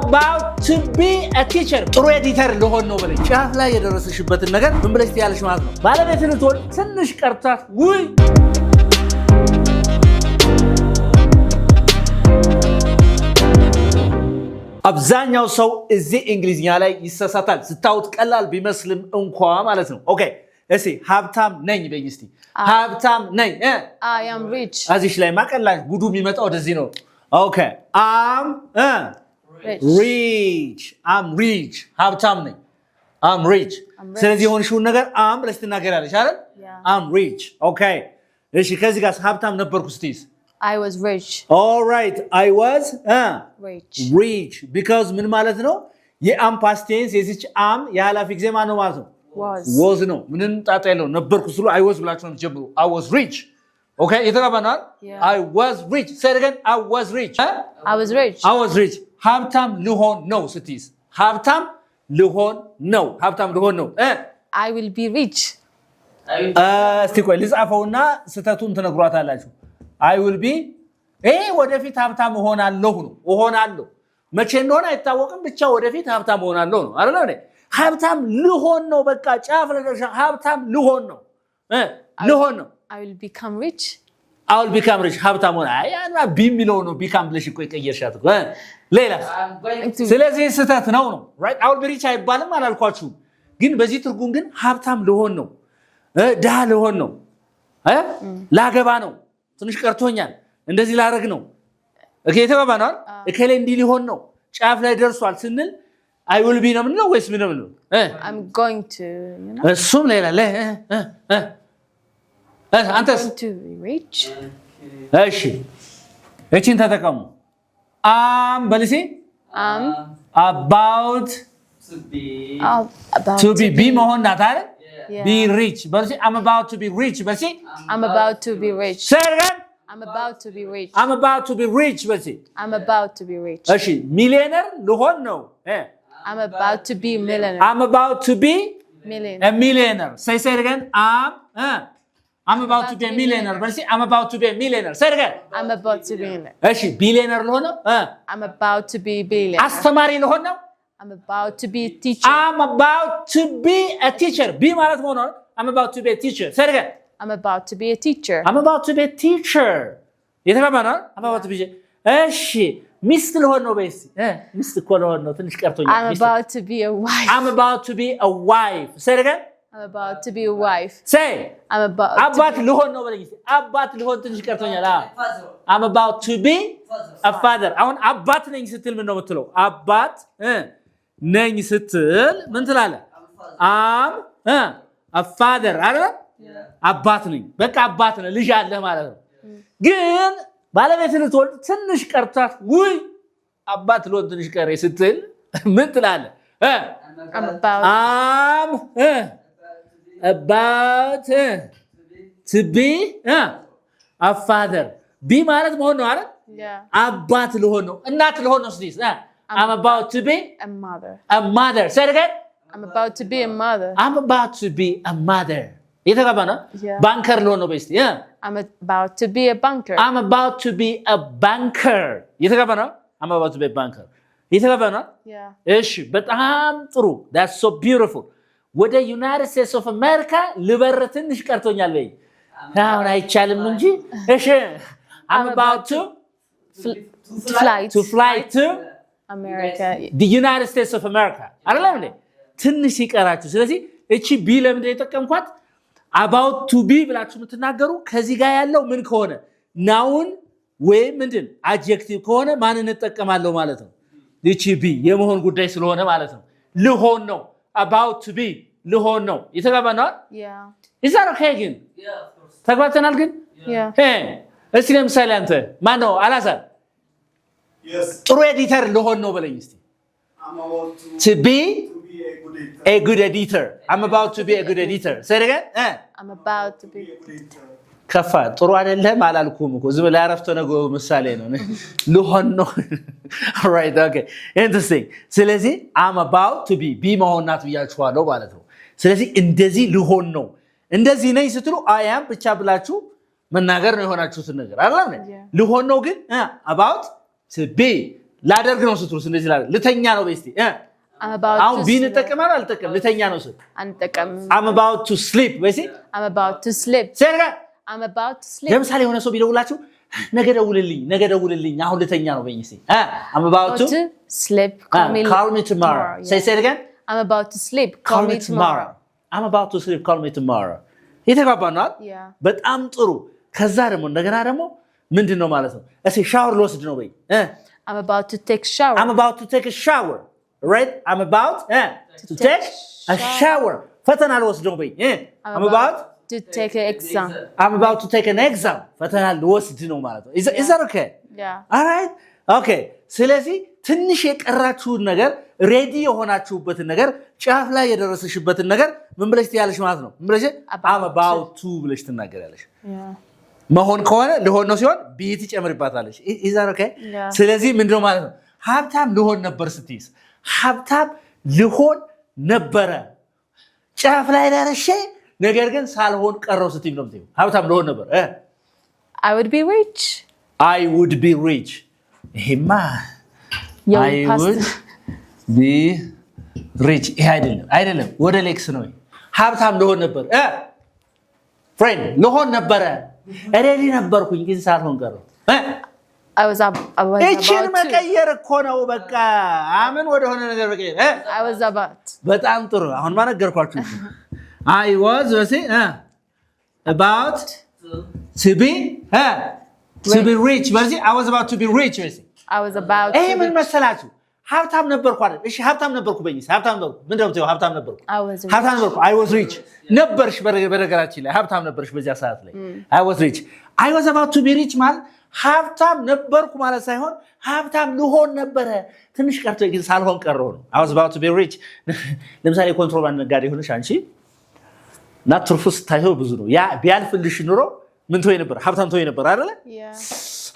about to be a teacher ጥሩ ኤዲተር ልሆን ነው ብለሽ ጫፍ ላይ የደረሰሽበትን ነገር ምን ብለሽ ትያለሽ ማለት ነው ባለቤትን ልትወል ትንሽ ቀርታት ውይ አብዛኛው ሰው እዚህ እንግሊዝኛ ላይ ይሰሳታል ስታውት ቀላል ቢመስልም እንኳን ማለት ነው ኦኬ እሺ ሀብታም ነኝ በይ እስቲ ሀብታም ነኝ I am rich አዚሽ ላይ ማቀላል ጉዱ የሚመጣው ወደዚህ ነው ኦኬ I'm rich I'm rich ሀብታም ነኝ I'm rich ስለዚህ ሆንሽው ነገር am ብለሽ ትናገራለሽ አይደል I'm rich okay እሺ ከዚህ ጋር ሀብታም ነበርኩ እስቲስ I was rich all right I was rich because ምን ማለት ነው የam past tense የዚች am የሐላፊ ጊዜ ማን ነው ማለት ነው was ነው ምንም ጣጣ የለው ነበርኩ ስሉ I was ብላችሁ ነው ጀምሩ I was rich okay የተባባናል I was rich say it again I was rich I was rich ሀብታም ልሆን ነው ስትይዝ ሀብታም ልሆን ነው I will be rich እስቲ ቆይ ልጻፈውና ስተቱን ትነግሯታላችሁ I will be ወደፊት ሀብታም እሆናለሁ መቼ እንደሆነ አይታወቅም ብቻ ወደፊት ሀብታም እሆናለሁ ነው አይደል ሀብታም ልሆን ነው በቃ ጫፍ ለደረሻ ሀብታም ልሆን ነው I will become rich ሀብታም ሆነ አያና ቢሚለው ነው become ብለሽ እኮ ይቀየርሻት እኮ ሌላ ስለዚህ ስተት ነው right I will be rich አይባልም አላልኳችሁ ግን በዚህ ትርጉም ግን ሀብታም ልሆን ነው ዳህ ልሆን ነው ላገባ ነው ትንሽ ቀርቶኛል እንደዚህ ላረግ ነው ኦኬ ተባባናል እከሌ እንዲ ሊሆን ነው ጫፍ ላይ ደርሷል ስንል I will be ነው ወይስ ምን ነው I'm going to እሱም ሌላ አንተስ to be rich እሺ እቺን ተጠቀሙ በልሲ about to be መሆን ናት አይደል be rich በልሲ I'm about to be rich በልሲ I'm about to be rich say it again I'm about to be rich I'm about to be rich በልሲ I'm about to be rich እሺ ሚሊዮነር ልሆን ነው I'm about to be a millionaire I'm about to be a millionaire say it again I'm about to be a millionaire በልሲ I'm about to be a millionaire say it again I'm about to be a millionaire እሺ ቢሊዮነር ልሆን ነው I'm about to be a billionaire አስተማሪ ልሆን ነው I'm about to be a teacher I'm about to be a teacher be ማለት ሆኖ I'm about to be a teacher say it again I'm about to be a teacher I'm about to be a teacher የተባባና I'm about to be እሺ ሚስት ልሆን ነው በይስ ሚስት እኮ ልሆን ነው ትንሽ ቀርቶኛል I'm about to be a wife I'm about to be a wife say it again I'm about to be a wife say I'm about አባት ልሆን ነው በለኝ አባት ልሆን ትንሽ ቀርቶኛል I'm about to be a father አሁን አባት ነኝ ስትል ምን ነው የምትለው አባት ነኝ ስትል ምን ትላለህ I'm a father አይደል አባት ነኝ በቃ አባት ነህ ልጅ አለ ማለት ነው ግን ባለቤትን ልትወልድ ትንሽ ቀርታት ውይ አባት ልሆን ትንሽ ቀረ ስትል ምን ትላለህ I'm about to be a father be ማለት መሆን ነው አይደል አባት ልሆን ነው እናት ልሆን ነው ስትይዝ I'm about to be a mother say it again I'm about to be a mother I'm about to be a mother የተባባና ባንከር ልሆን ነው በስቲ I'm about to be a banker I'm about to be a banker የተባባና I'm about to be a banker የተባባና እሺ በጣም ጥሩ that's so beautiful ወደ United States of America ልበር ትንሽ ቀርቶኛል በይ አሁን አይቻልም እንጂ እሺ I'm about to fly to America the United States of America አይደለም ትንሽ ይቀራችሁ ስለዚህ እቺ ቢ ለምን የተጠቀምኳት about to be ብላችሁ የምትናገሩ ከዚህ ጋር ያለው ምን ከሆነ ናውን ወይ ምንድን adjective ከሆነ ማን እንጠቀማለው ማለት ነው እቺ ቢ የመሆን ጉዳይ ስለሆነ ማለት ነው ልሆን ነው about to be ልሆን ነው የተባባናል is that okay ግን ተግባብተናል ግን እስቲ ለምሳሌ አንተ ማን ነው አላዛር ጥሩ ኤዲተር ልሆን ነው በለኝ እስቲ I'm about to be a good editor I'm about to be a good editor say it again I'm about to be a good editor ከፋ ጥሩ አይደለም አላልኩም እኮ ዝም ብላ ያረፍተ ነው ምሳሌ ነው ልሆን ነው all right okay interesting ስለዚህ I'm about to be መሆንናት ብያችኋለሁ ማለት ነው ስለዚህ እንደዚህ ልሆን ነው እንደዚህ ነኝ ስትሉ I am ብቻ ብላችሁ መናገር ነው የሆናችሁት ነገር አይደል ልሆን ነው ግን about to be ላደርግ ነው ስትሉስ እንደዚህ ላደርግ ልተኛ ነው በስቲ I'm about አሁን to ቢን sleep. ተጠቀማል አልተጠቀም ልተኛ ነው ስል አንጠቀም I'm about to sleep በስቲ I'm about to sleep ሰረጋ I'm about to sleep ለምሳሌ የሆነ ሰው ቢደውላችሁ ነገ ደውልልኝ አሁን ልተኛ ነው በእኝሲ I'm about to sleep call me tomorrow say it again I'm about to sleep call me tomorrow I'm about to sleep call me tomorrow የተጋባናል በጣም ጥሩ ከዛ ደግሞ እንደገና ደግሞ ምንድነው ማለት ነው እሺ ሻወር ልወስድ ነው በይ I'm about to take shower I'm about to take a shower right I'm about to take a shower ፈተና ልወስድ ነው በይ I'm about to take an exam I'm about to take an exam ፈተና ልወስድ ነው ማለት ነው is that okay yeah all right okay ስለዚህ ትንሽ የቀራችሁን ነገር ሬዲ የሆናችሁበትን ነገር ጫፍ ላይ የደረሰሽበትን ነገር ምን ብለሽ ትያለሽ ማለት ነው ምን ብለሽ I'm about to ብለሽ ትናገራለሽ መሆን ከሆነ ለሆነ ነው ሲሆን ቢት ይጨምርባታለሽ is that okay ስለዚህ ምንድነው ማለት ነው ሀብታም ልሆን ነበር ስትይስ ሀብታም ልሆን ነበረ ጫፍ ላይ ደረሼ ነገር ግን ሳልሆን ቀረው ስትይ ነው የምትይው ሀብታም ልሆን ነበር I would be rich ይሄማ I would be rich ይሄ አይደለም ወደ ሌክስ ነው ሀብታም ልሆን ነበር friend ልሆን ነበረ እሬዲ ነበርኩኝ ግን ሳልሆን ቀረው I was about እቺን መቀየር እኮ ነው በቃ አምን ወደ ሆነ ነገር መቀየር I was about በጣም ጥሩ አሁን ማነገርኳችሁ I was about to be rich I was about to be rich I was about to ምን መሰላችሁ ሀብታም ነበርኩ አይደል እሺ ሀብታም ነበርኩ በእኝስ ሀብታም ነበርኩ ምንድነው የምትይው ሀብታም ነበርኩ I was rich ነበርሽ በነገራችን ላይ ሀብታም ነበርሽ በዚያ ሰዓት ላይ I was rich I was about to be rich ማለት ሀብታም ነበርኩ ማለት ሳይሆን ሀብታም ልሆን ነበረ ትንሽ ቀርቶ ግን ሳልሆን ቀረው ነው I was about to be rich ለምሳሌ ኮንትሮባንድ ነጋዴ ሆነሽ አንቺ ናትሩፉስ ታይቶ ብዙ ነው ያ ቢያልፍልሽ ኑሮ ምን ትሆይ ነበር ሀብታም ትሆይ ነበር አይደል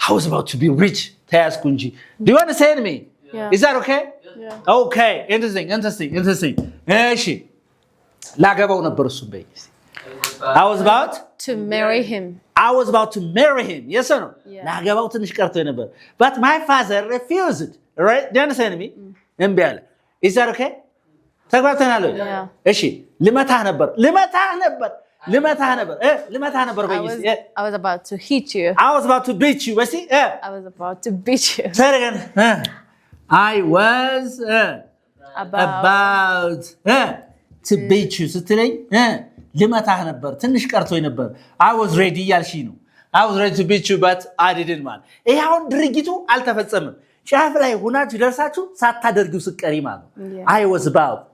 I was about to be rich ታያስኩ እንጂ do you understand me is that okay okay interesting እሺ ላገባው ነበር እሱ በይ I was about to marry him yes or no ላገባው ትንሽ ቀርቶ ነበር but my father refused right do you understand me እምቢ አለ is that okay ተግባብተናል እሺ ልመታህ ነበር በይ I was about to hit you I was about to beat you I was about to beat you say it again I was about to beat you ስትለኝ ልመታህ ነበር ትንሽ ቀርቶኝ ነበር I was ready ያልሽ ነው I was ready to beat you but I didn't man ይሄ አሁን ድርጊቱ አልተፈጸመም ጫፍ ላይ ሆናችሁ ደርሳችሁ ሳታደርጊው ስቀሪ ማለት I was about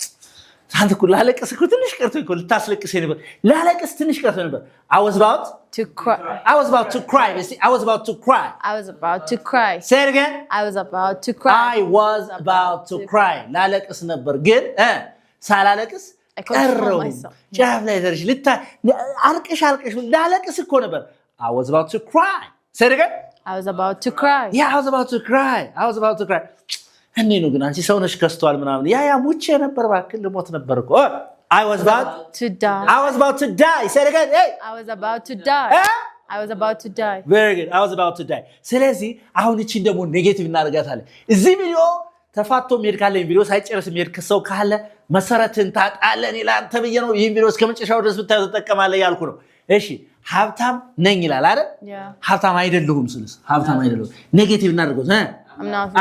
አንተ እኮ ላለቅስ እኮ ትንሽ ቀርቶኝ እኮ ልታስለቅስ ነበር ላለቅስ ትንሽ ቀርቶኝ ነበር I was about to cry I was about to cry say it again I was about to cry ላለቅስ ነበር ግን ሳላለቅስ ቀረው ጫፍ ላይ ደርሽ አልቅሽ ላለቅስ እኮ ነበር I was about to cry say it again I was about to cry yeah I was about to cry እኔ ነው ግን አንቺ ሰውነሽ ከስቷል ምናምን ያ ሙቼ ነበር ባክል ልሞት ነበር እኮ I was about to die say it again hey I was about to die very good I was about to die ስለዚህ አሁን እቺ ደግሞ ኔጌቲቭ እናደርጋታለን እዚህ ቪዲዮ ተፋቶ ሜድ ካለ ቪዲዮ ሳይጨርስ ሜድ ከሰው ካለ መሰረትን ታጣለን ይላል ተብዬ ነው ይሄን ቪዲዮ እስከመጨረሻው ድረስ ብታዩ ተጠቀማለህ ያልኩ ነው እሺ ሀብታም ነኝ ይላል አይደል ሀብታም አይደለሁም ስልስ ሀብታም አይደለሁም ኔጌቲቭ እናደርገው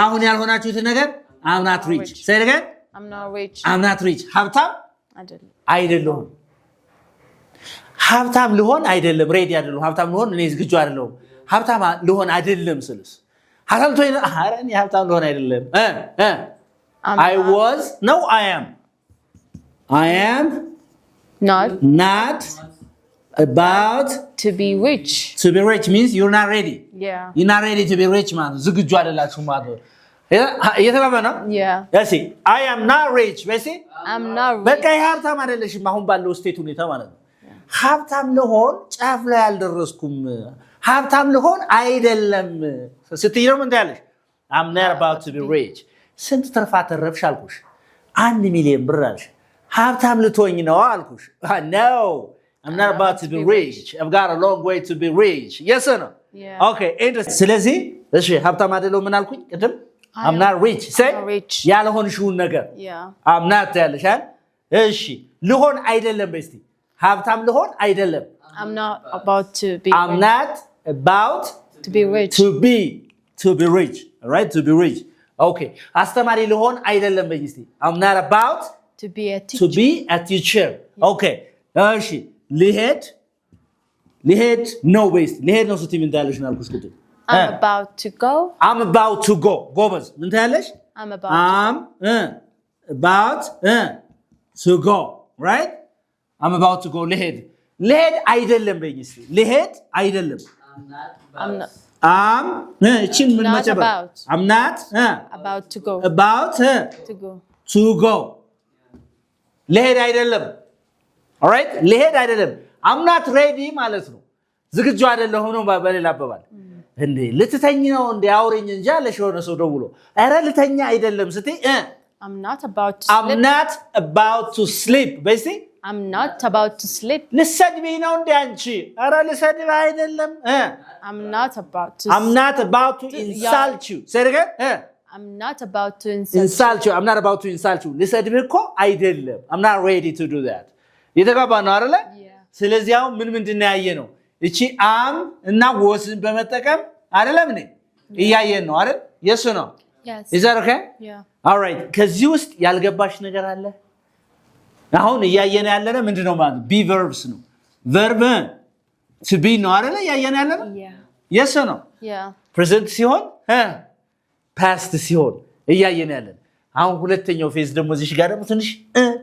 አሁን ያልሆናችሁት ነገር I'm not rich say it again I'm not rich ሀብታም አይደለሁም ሀብታም ልሆን አይደለም ሬዲ አይደለም ሀብታም ልሆን እኔ ዝግጁ አይደለም ሀብታም ልሆን አይደለም ስልስ ሀብታም ልሆን አረን ሀብታም ልሆን አይደለም I am not about to be rich means you're not ready you're not ready to be rich man ዝግጁ አይደላችሁ ማለት ነው እየተባበ ነው ያሲ I am not rich I'm not rich በቃ ሀብታም አይደለሽም አሁን ባለው ስቴት ሁኔታ ማለት ነው ሀብታም ልሆን ጫፍ ላይ አልደረስኩም ሀብታም ልሆን አይደለም ስትይው ምን ታያለሽ I'm not about to be rich ስንት ተርፋተረፍሽ አልኩሽ 1 ሚሊዮን ብር አልሽ ሀብታም ልትሆኝ ነው አልኩሽ no I'm not about to be rich I've got a long way to be rich yes or no okay interesting ስለዚህ እሺ ሀብታም አይደለም ምን አልኩኝ ቅድም I'm not rich say not rich. ያልሆንሽውን ነገር Yeah. I'm not ያለሻል እሺ ልሆን አይደለም በስቲ ሀብታም ልሆን አይደለም I'm not about to be I'm not about to be rich. to be rich all right to be rich okay አስተማሪ ልሆን አይደለም በስቲ I'm not about to be a teacher. to be a teacher okay እሺ ልሄድ ነው በስቲ ልሄድ ነው ስትይ ምን ታያለሽ ነው አልኩሽ ቅድም I'm about to go. I'm about to go ጎበዝ ምን ታያለሽ I'm about to go right I'm about to go ልሄድ አይደለም በይኝ እስቲ ልሄድ አይደለም እቺን ምን መጨበር I'm not about to go. to go ልሄድ አይደለም all right ልሄድ አይደለም I'm not ready ማለት ነው ዝግጁ አይደለሁም ነው በሌላ አባባል እንዴ ልትተኝ ነው እንዴ አውሪኝ እንጂ አለሽ ሆነ ሰው ደውሎ አረ ልተኛ አይደለም ስትይ I'm not about to sleep. በዚህ I'm not about to sleep. ልሰድቢ ነው እንዴ አንቺ አረ ልሰድብ አይደለም I'm not about to insult you ሰረገ I'm not about to insult you I'm not about to insult you ልሰድብ እኮ አይደለም I'm not ready to do that የተጋባ ነው አይደለ ስለዚህ አሁን ምንድነው ያየ ነው እቺ am እና wasን በመጠቀም አይደለም ነኝ እያየን ነው አይደል yes or no yes is that okay yeah all right ከዚህ ውስጥ ያልገባሽ ነገር አለ አሁን እያየን ያለነ ምንድነው ማለት be verbs ነው verb to be ነው አይደል እያየን ያለነ yeah yes or no yeah present ሲሆን past ሲሆን እያየን ያለነ አሁን ሁለተኛው ፌዝ ደግሞ እዚህ ጋር ደግሞ ትንሽ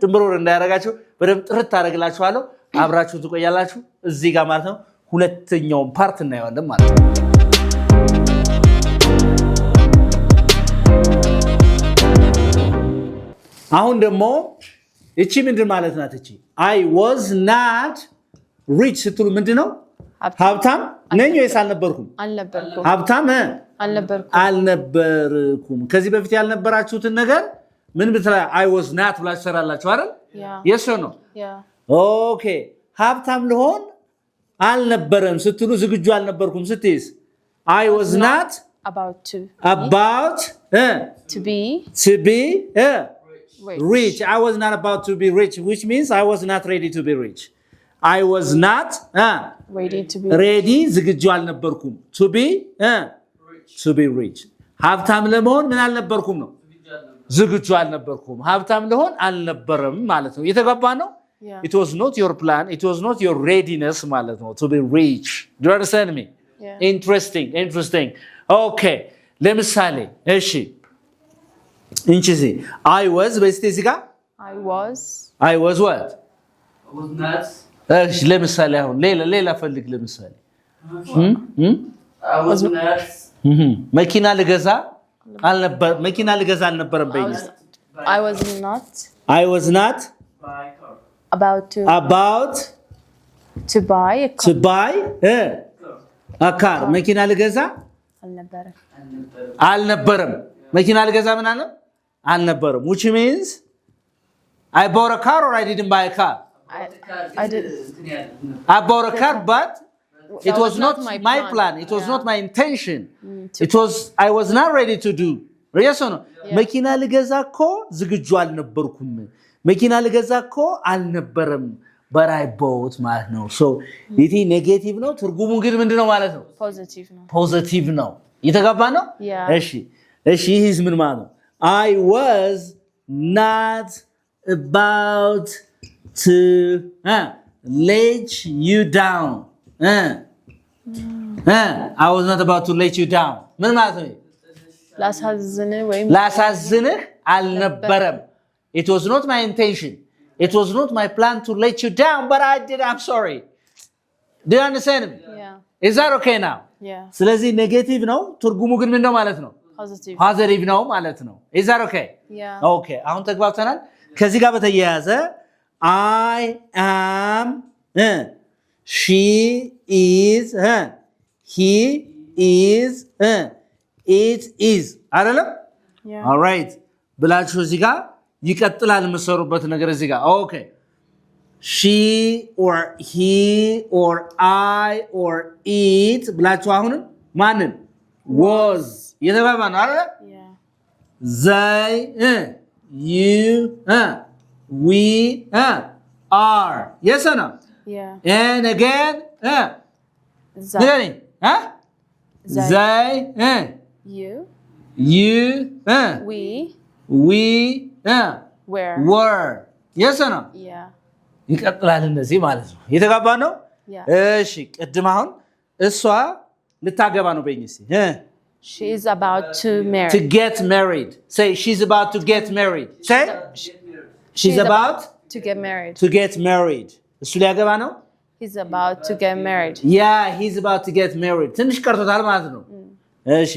ድምሮር እንዳያረጋችሁ በደንብ ጥርት አረግላችኋለሁ አብራችሁ ትቆያላችሁ እዚህ ጋር ማለት ነው ሁለተኛውን ፓርት እናየዋለን ማለት ነው አሁን ደግሞ እቺ ምንድን ማለት ናት እቺ I was not rich ስትሉ ምንድነው ሀብታም ነኝ ወይስ አልነበርኩም ሀብታም አልነበርኩም ከዚህ በፊት ያልነበራችሁትን ነገር ምን ብትላ I was not ብላችሁ ሰራላችሁ አይደል yes or no yeah okay ሀብታም ልሆን አልነበረም ስትሉ ዝግጁ አልነበርኩም ስትይስ I was not about to be rich I was not about to be rich which means I was not ready to be rich I was not ready ዝግጁ አልነበርኩም to be rich ሀብታም ለመሆን ምን አልነበርኩም ነው ዝግጁ አልነበርኩም ሀብታም ለሆን አልነበረም ማለት ነው የተገባ ነው Yeah. It was not your plan it was not your readiness ማለት ነው to be rich do you understand me yeah. interesting okay ለምሳሌ እሺ እንቺዚ I was በስቴ ጋር I was what I was not እሺ ለምሳሌ አሁን ሌላ ፈልግ ለምሳሌ I was not መኪና ልገዛ አልነበረም በይኝ I was not about to buy a car መኪና ልገዛ አልነበረም መኪና ልገዛ ምን አልነበረም which means I bought a car or I didn't buy a car I bought a car but it was not my plan it was not my intention I was not ready to do yes or no መኪና ልገዛ እኮ ዝግጁ አልነበርኩም መኪና ልገዛ እኮ አልነበረም but I bought ማለት ነው so ይሄ ኔጌቲቭ ነው ትርጉሙ ግን ምንድነው ማለት ነው ፖዚቲቭ ነው የተጋባ ነው እሺ ይሄስ ምን ማለት ነው I was not about to let you down I was not about to let you down ምን ማለት ነው ላሳዝንህ አልነበረም It was not my intention. It was not my plan to let you down, but I did. I'm sorry. Do you understand me? Yeah. Is that okay now? Yeah. ስለዚህ ኔጌቲቭ ነው ትርጉሙ ግን ምን ነው ማለት ነው ፖዚቲቭ ነው ማለት ነው Is that okay? Yeah. Okay. አሁን ተግባብተናል ከዚህ ጋር በተያያዘ I am she is he is it is አይደለም Yeah. All right. ብላችሁ እዚህ ጋር ይቀጥላል መሰሩበት ነገር እዚህ ጋር Okay. She or he or I or it ብላችሁ አሁን ማንን was የተባባ ነው አይደል they, you, we, are. Yes or no? Yeah. And again, They. they, You. you, We. we, Where. were. Yes or no? Yeah. ይቀጥላል እንደዚህ ማለት ነው። የተጋባ ነው። Yeah. እሺ ቅድም አሁን እሷ ልታገባ ነው በይኝ እስኪ She is about to marry. to get married. Say she's about to get married. Say she's about to get married. to get married. እሱ ሊያገባ ነው። He's about to get married. Yeah, he's about to get married. ትንሽ ቀርቶታል ማለት ነው። እሺ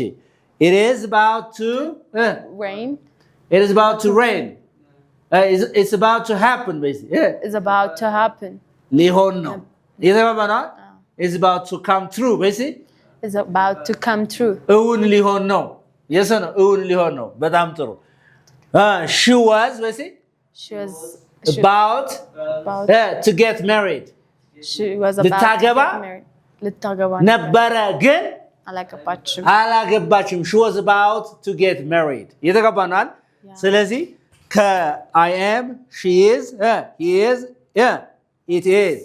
it is about to Rain. it is about to rain. It's about to happen basically. Is about to happen. ሊሆን ነው። የተጋባ ነው። It's about to come true basically. Is about to come true. እውን ሊሆን ነው። የሰ ነው እውን ሊሆን ነው። በጣም ጥሩ። she was basically She was about to get married. She was about ልታገባ to get married. ልታገባ ነበረ ግን አላገባችም። አላገባችም። she was about to get married. የተገባናል። ስለዚህ I am, she is, he is, it is.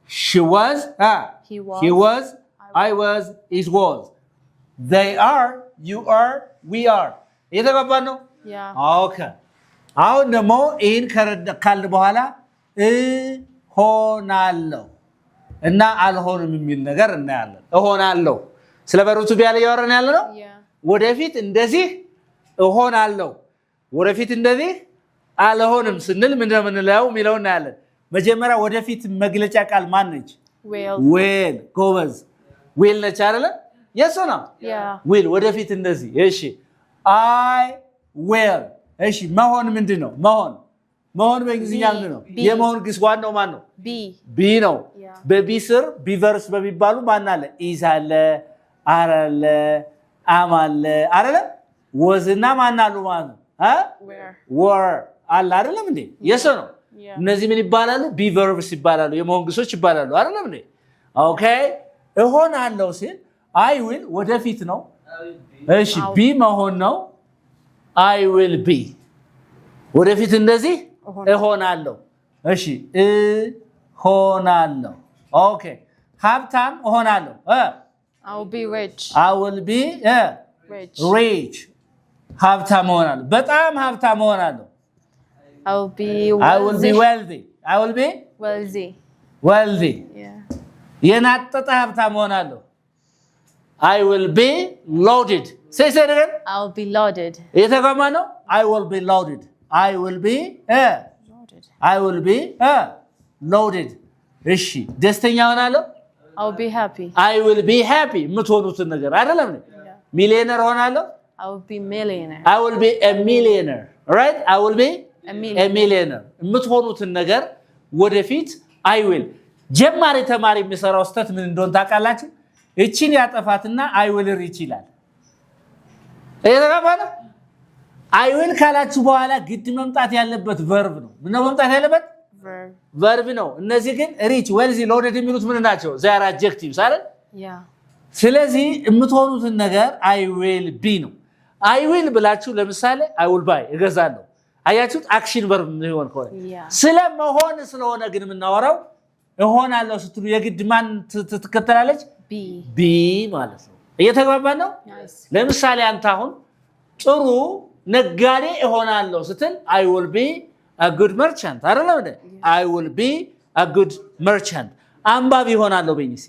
She was, he was, I was, it was. They are, you are, we are. የተገባን ነው። Yeah. Okay. አሁን ደግሞ ይህን ካልን በኋላ እሆናለሁ እና አልሆንም የሚል ነገር እናያለን። እሆናለሁ ስለ በሩቱ ቢያለ ያወራን ያለ ነው። Yeah. ወደፊት እንደዚህ እሆናለሁ ወደፊት እንደዚህ አልሆንም ስንል ምንድነው የምንለው የሚለውን እናያለን። መጀመሪያ ወደፊት መግለጫ ቃል ማን ነች? will ጎበዝ will ነች አይደለ? yes or no? Yeah. will ወደፊት እንደዚህ እሺ I will እሺ መሆን ምንድነው? መሆን በእንግሊዝኛ ምንድን ነው? የመሆን ግስ ዋናው ማን ነው? ቢ ነው። በቢ ስር ቢቨርስ በሚባሉ ማን አለ? ኢዝ አለ፣ አር አለ፣ አም አለ አይደለ? ወዝና ማን አሉ ማለት ነው? ወር አለ አይደለም እንዴ? የሰ ነው። እነዚህ ምን ይባላሉ? ቢቨርብስ ይባላሉ። የመሆን ግሶች ይባላሉ አይደለም እንዴ? ኦኬ እሆናለሁ ሲል አይ ዊል ወደፊት ነው። እሺ ቢ መሆን ነው። አይ ዊል ቢ ወደፊት እንደዚህ እሆናለሁ። እሺ እሆናለሁ። ኦኬ ሀብታም እሆናለሁ። I will be rich. I will be rich. ሀብታም እሆናለሁ። በጣም ሀብታም እሆናለሁ። I will be wealthy. I will be wealthy. Yeah. የናጠጠ ሀብታም እሆናለሁ። I will be loaded. Say it again. I will be loaded. የተገማ ነው። I will be loaded. I will be Loaded. I will be loaded. እሺ ደስተኛ ሆናለሁ። I will be happy. I will be happy. የምትሆኑትን ነገር አይደለም ነው። ሚሊዮነር ሆናለሁ። I will be millionaire. I will be a millionaire. Right? I will be a millionaire. የምትሆኑትን ነገር ወደፊት I will ጀማሪ ተማሪ የሚሰራው ስህተት ምን እንደሆነ ታውቃላችሁ? እቺን ያጠፋትና I will reach ይላል። እየተጋባና I will ካላችሁ በኋላ ግድ መምጣት ያለበት verb ነው። ምን ነው መምጣት ያለበት? verb ነው። እነዚህ ግን reach, wealthy, loaded የሚሉት ምን ናቸው? they are adjectives አይደል? Yeah. ስለዚህ የምትሆኑትን ነገር I will be ነው። I will ብላችሁ ለምሳሌ I will buy እገዛለሁ። አያችሁት? አክሽን verb ሊሆን ከሆነ ስለመሆን ስለሆነ ግን የምናወራው እሆናለሁ ስትሉ የግድ ማን ትከተላለች? ቢ ማለት ነው። እየተግባባን ነው? ለምሳሌ አንተ አሁን ጥሩ ነጋዴ እሆናለሁ ስትል I will be a good merchant አይደለም እንዴ? I will be a good merchant። አንባቢ እሆናለሁ በእንግሊዝ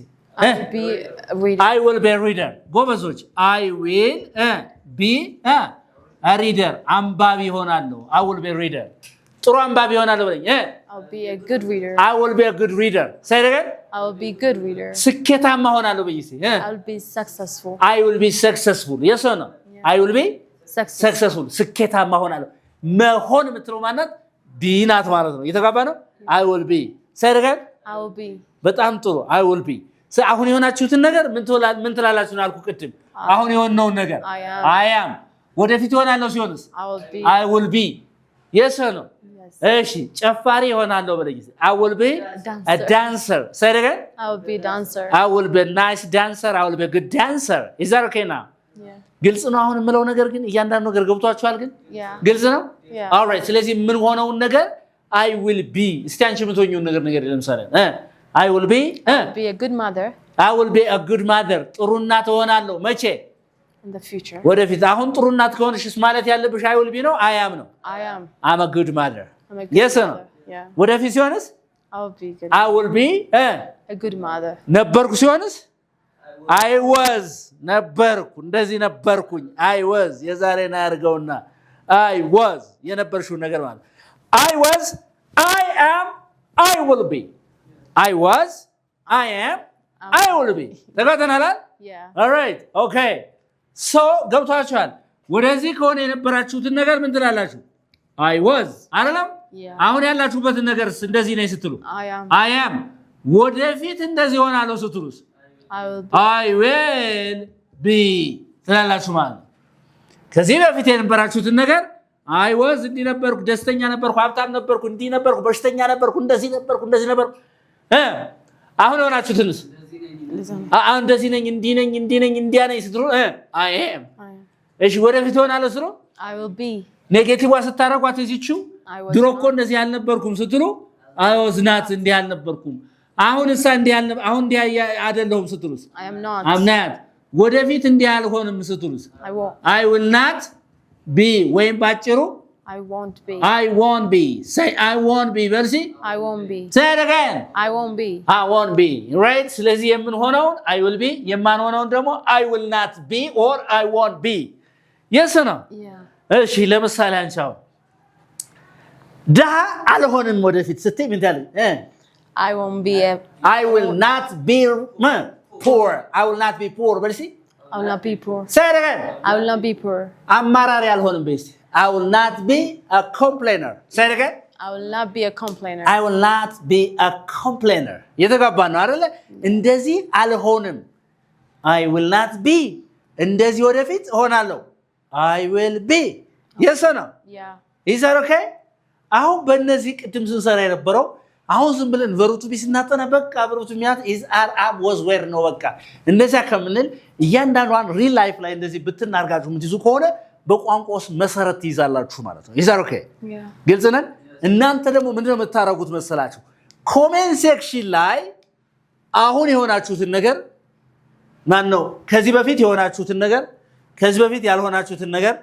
I will be a reader። ጎበዞች I will be a reader። አንባቢ እሆናለሁ። I will be a reader። ጥሩ አንባቢ እሆናለሁ በለኝ። I'll be a good reader. I will be a good reader። Say it again. I will be good reader. ስኬታማ እሆናለሁ በይሲ I'll be successful. I will be successful. Yes or no? I will be successful. ስኬታማ እሆናለሁ። መሆን የምትለው ማለት ቢናት ማለት ነው። እየተጋባ ነው? I will be. Say it again. I will be. በጣም ጥሩ። I will be. አሁን የሆናችሁትን ነገር ምን ትላላችሁ ነው አልኩ ቅድም። አሁን የሆነውን ነገር I am። ወደፊት እሆናለሁ ሲሆንስ I will be. Yes or no? እሺ ጨፋሪ እሆናለሁ በለኝ። I will be a dancer. Say it again. I will be a dancer. I will be a nice dancer. I will be a good dancer. Is that okay now? Yeah. ግልጽ ነው አሁን የምለው ነገር ግን እያንዳንዱ ነገር ገብቷችኋል ግን Yeah. ግልጽ ነው Yeah. all right ስለዚህ ምን ሆነውን ነገር I will be እስቲ አንቺ የምትሆኚውን ነገር ለምሳሌ I will be Be a good mother I will be a good mother ጥሩ እናት እሆናለሁ መቼ in the future. ወደፊት አሁን ጥሩ እናት ከሆንሽስ ማለት ያለብሽ I will be ነው I am ነው I am. I'm a good mother I'm a good yes mother. ነው Yeah. ወደፊት ሲሆንስ I will be good. I will be A good mother. ነበርኩ ሲሆንስ I was ነበርኩ እንደዚህ ነበርኩኝ I was የዛሬና ያርገውና I was የነበርሽው ነገር ማለት I was I am I will be I was I am I will be ተጋተናል Yeah. all right okay so ገብታችኋል ወደዚህ ከሆነ የነበራችሁት ነገር ምን ትላላችሁ I was አይደለም Yeah. አሁን ያላችሁበት ነገር እንደዚህ ነው ስትሉ I am. I am ወደፊት እንደዚህ ሆናለሁ ስትሉስ I will be. I will be ትላላችሁ ማለት ከዚህ በፊት የነበራችሁት ነገር I was እንዲህ ነበርኩ ደስተኛ ነበርኩ ሀብታም ነበርኩ እንዲህ ነበርኩ በሽተኛ ነበርኩ እንደዚህ ነበርኩ አሁን ሆናችሁትንስ አሁን እንደዚህ ነኝ እንዲህ ነኝ እንዲያ ነኝ ስትሉ I am እሺ ወደፊት ሆናለሁ ስትሉ I will be. ኔጌቲቭ አስታረቋት እዚችው I was ድሮ እኮ እንደዚህ ያልነበርኩም ስትሉ I was not እንዲህ ያልነበርኩም አሁን እሳ እንዲህ አሁን እንዲህ አይደለሁም ስትሉስ I am not. I'm not ወደፊት እንዲህ አልሆንም ስትሉስ I won't. I will not be ወይም ባጭሩ I won't be. I won't be say I won't be በርሲ I won't be. say it again I won't be. I won't be right ስለዚህ የምንሆነውን I will be የማንሆነውን ደግሞ I will not be or I won't be yes no Yeah. እሺ ለምሳሌ አንቻው ዳ አልሆንም ወደፊት ስትይ ምን ታለ I won't be a. I will not be poor I will not be poor በርሲ I will not be poor. say it again I will not be poor. አማራሪ አልሆንም በስቲ I will not be a complainer say it again I will not be a complainer. I will not be a complainer የተጋባ ነው አይደለ እንደዚህ አልሆንም I will not be እንደዚህ ወደፊት ሆናለሁ I will be yes or no Yeah. is that okay አሁን በእነዚህ ቅድም ስንሰራ የነበረው አሁን ዝም ብለን verb to be ስናጠና በቃ verb to be is are am was were ነው በቃ እንደዛ ከምንል እያንዳንዷን ሪል ላይፍ ላይ እንደዚህ ብትናርጋችሁ ምትይዙ ከሆነ በቋንቋውስ መሰረት ይዛላችሁ ማለት ነው is that okay Yeah. ግልጽ ነን እናንተ ደግሞ ምንድነው የምታረጉት መሰላችሁ ኮሜንት ሴክሽን ላይ አሁን የሆናችሁትን ነገር ማን ነው ከዚህ በፊት የሆናችሁትን ነገር ከዚህ በፊት ያልሆናችሁትን ነገር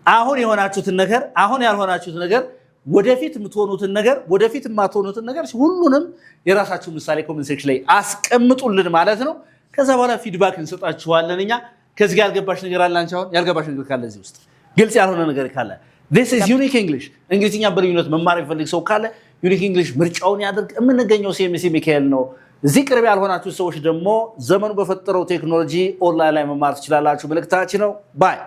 አሁን የሆናችሁትን ነገር አሁን ያልሆናችሁትን ነገር ወደፊት የምትሆኑትን ነገር ወደፊት የማትሆኑትን ነገር ሁሉንም የራሳችሁ ምሳሌ ኮሜንት ሴክሽን ላይ አስቀምጡልን ማለት ነው ከዛ በኋላ ፊድባክ እንሰጣችኋለን እኛ ከዚህ ጋር ያልገባሽ ነገር አለ አንቺ አሁን ያልገባሽ ነገር ካለ እዚህ ውስጥ ግልጽ ያልሆነ ነገር ካለ this is unique english እንግሊዝኛ በልዩነት መማር የሚፈልግ ሰው ካለ unique english ምርጫውን ያድርግ የምንገኘው CMC ሚካኤል ነው እዚህ ቅርብ ያልሆናችሁ ሰዎች ደግሞ ዘመኑ በፈጠረው ቴክኖሎጂ ኦንላይን ላይ መማር ትችላላችሁ መልእክታችን ነው ባይ